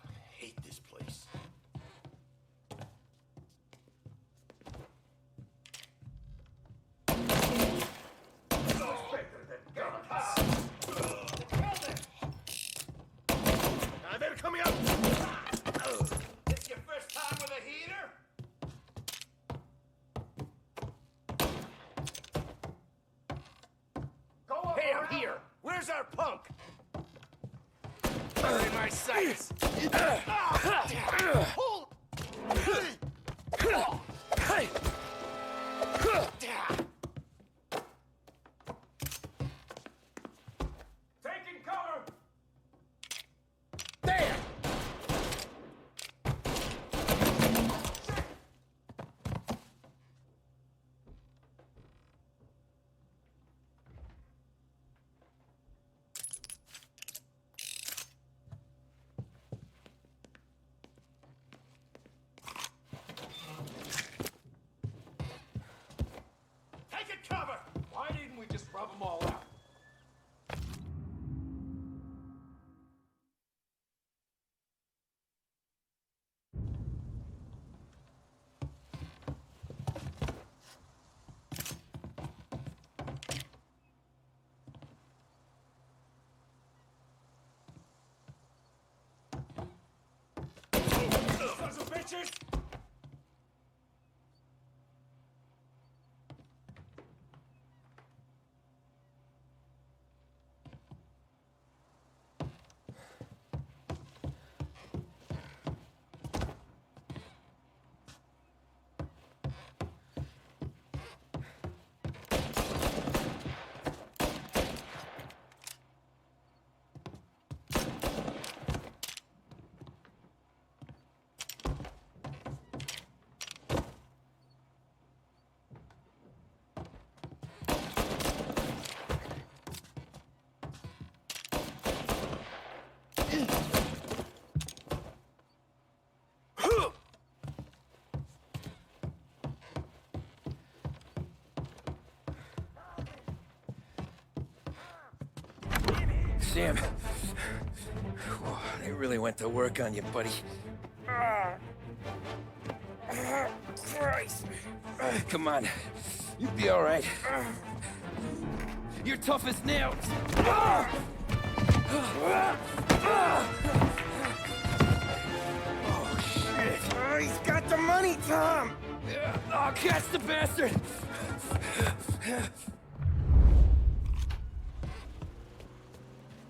I hate this place. They're coming up! This your first time with a heater? Go over. Hey, I'm here. Where's our punk? They're in my sights. Hold! Taking cover! There! Sam. They really went to work on you, buddy. Christ. Come on. You'll be all right. You're tough as nails. Oh, shit. He's got the money, Tom! Oh, catch the bastard!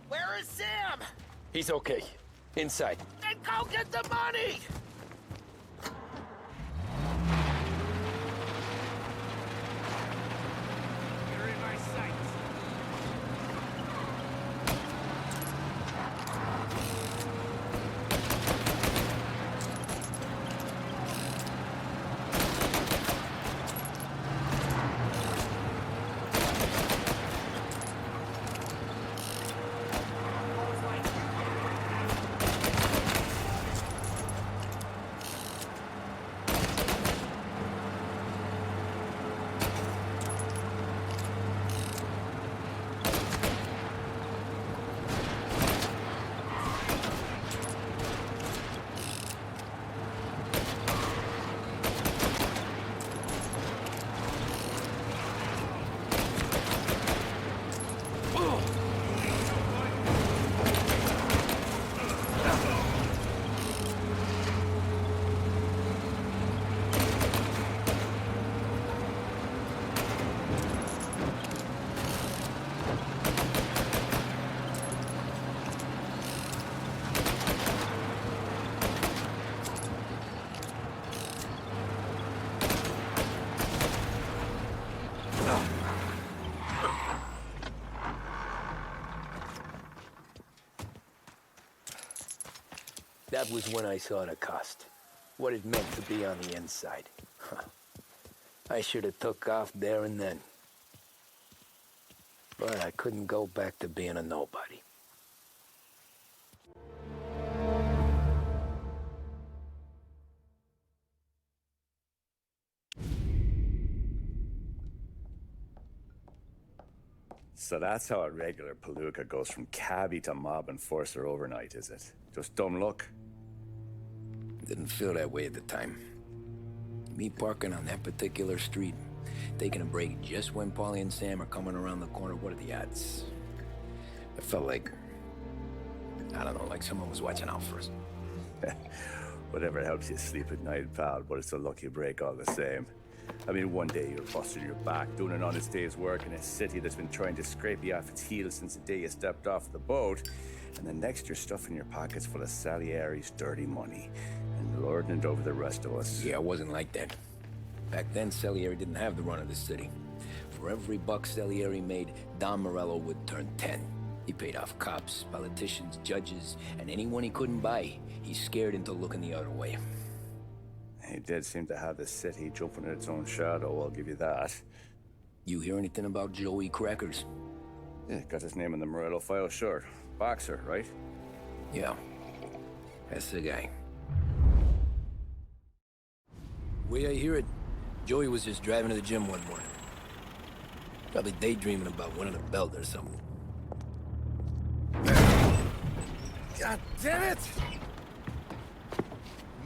Where is Sam? He's okay. Inside. Then go get the money! You're in my sights. That was when I saw the cost. What it meant to be on the inside. Huh. I should have took off there and then. But I couldn't go back to being a nobody. So that's how a regular palooka goes from cabbie to mob enforcer overnight, is it? Just dumb luck? Didn't feel that way at the time. Me parking on that particular street, taking a break just when Paulie and Sam are coming around the corner, what are the odds? I felt like, I don't know, like someone was watching out for us. Whatever helps you sleep at night, pal, but it's a lucky break all the same. I mean, one day you're busting your back, doing an honest day's work in a city that's been trying to scrape you off its heels since the day you stepped off the boat, and the next you're stuffing your pockets full of Salieri's dirty money and lording it over the rest of us. Yeah, it wasn't like that. Back then, Salieri didn't have the run of the city. For every buck Salieri made, Don Morello would turn 10. He paid off cops, politicians, judges, and anyone he couldn't buy, he scared into looking the other way. He did seem to have the city jumping in its own shadow, I'll give you that. You hear anything about Joey Crackers? Yeah, got his name in the Morello file, sure. Boxer, right? Yeah, that's the guy. Way I hear it, Joey was just driving to the gym one morning. Probably daydreaming about winning a belt or something. God damn it!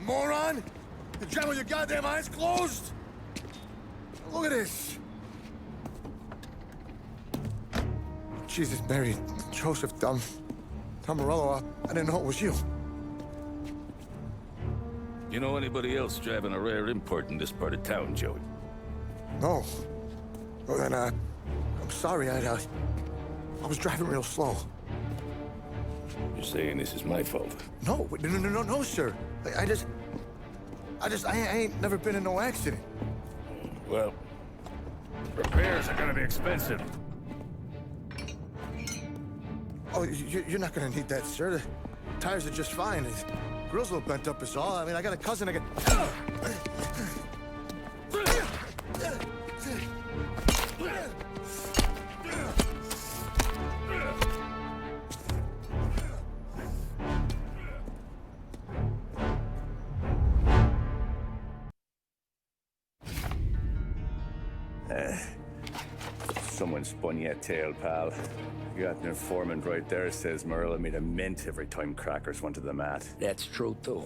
Moron! You drive with your goddamn eyes closed? Look at this! Jesus, Mary, Joseph, Tom Morello, I didn't know it was you. You know anybody else driving a rare import in this part of town, Joey? No. Well, then, I'm sorry, I was driving real slow. You're saying this is my fault? No, no, sir. I ain't never been in no accident. Well, repairs are gonna be expensive. Oh, you're not gonna need that, sir. The tires are just fine. The grill's a little bent up is all. I mean, I got a cousin that Someone spun you a tale, pal. You got an informant right there says Morello made a mint every time crackers went to the mat. That's true, too.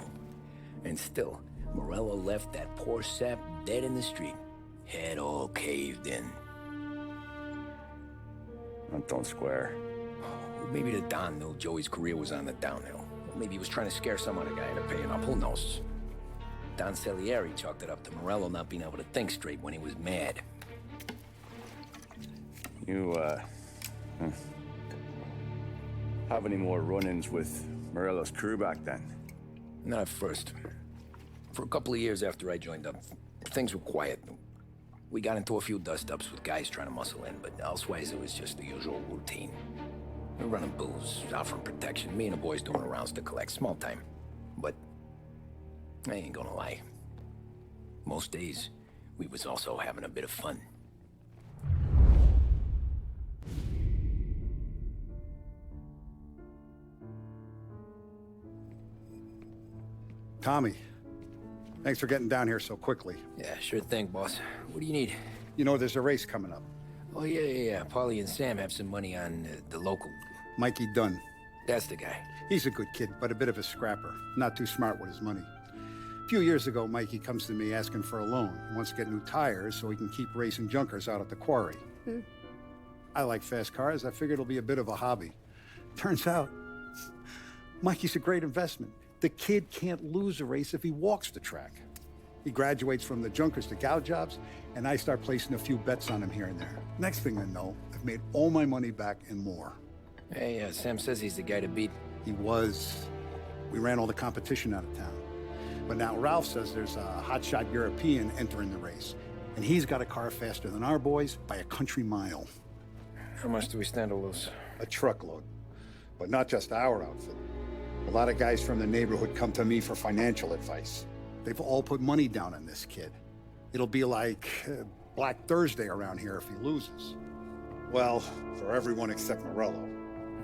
And still, Morello left that poor sap dead in the street. Head all caved in. That don't square. Maybe the Don knew Joey's career was on the downhill. Maybe he was trying to scare some other guy into paying up. Who knows? Don Salieri chalked it up to Morello not being able to think straight when he was mad. You, have any more run-ins with Morello's crew back then? Not at first. For a couple of years after I joined up, things were quiet. We got into a few dust-ups with guys trying to muscle in, but elsewise it was just the usual routine. We were running booze, offering protection, me and the boys doing rounds to collect, small time. But I ain't gonna lie. Most days, we was also having a bit of fun. Tommy, thanks for getting down here so quickly. Yeah, sure thing, boss. What do you need? You know there's a race coming up. Oh, yeah. Paulie and Sam have some money on the local. Mikey Dunn. That's the guy. He's a good kid, but a bit of a scrapper. Not too smart with his money. A few years ago, Mikey comes to me asking for a loan. He wants to get new tires so he can keep racing junkers out at the quarry. I like fast cars. I figured it'll be a bit of a hobby. Turns out, Mikey's a great investment. The kid can't lose a race if he walks the track. He graduates from the junkers to gal jobs, and I start placing a few bets on him here and there. Next thing I know, I've made all my money back and more. Hey, Sam says he's the guy to beat. He was. We ran all the competition out of town. But now Ralph says there's a hotshot European entering the race, and he's got a car faster than our boys by a country mile. How much do we stand to lose? A truckload. But not just our outfit. A lot of guys from the neighborhood come to me for financial advice. They've all put money down on this kid. It'll be like Black Thursday around here if he loses. Well, for everyone except Morello.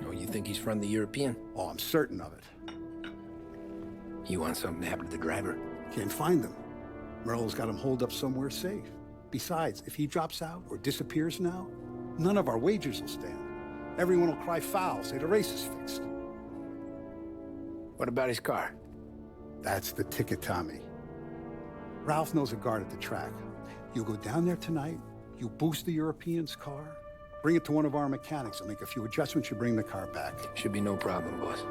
Oh, you think he's from the European? Oh, I'm certain of it. You want something to happen to the driver? Can't find him. Morello's got him holed up somewhere safe. Besides, if he drops out or disappears now, none of our wagers will stand. Everyone will cry foul, say the race is fixed. What about his car? That's the ticket, Tommy. Ralph knows a guard at the track. You go down there tonight, you boost the European's car, bring it to one of our mechanics, and make a few adjustments, you bring the car back. Should be no problem, boss.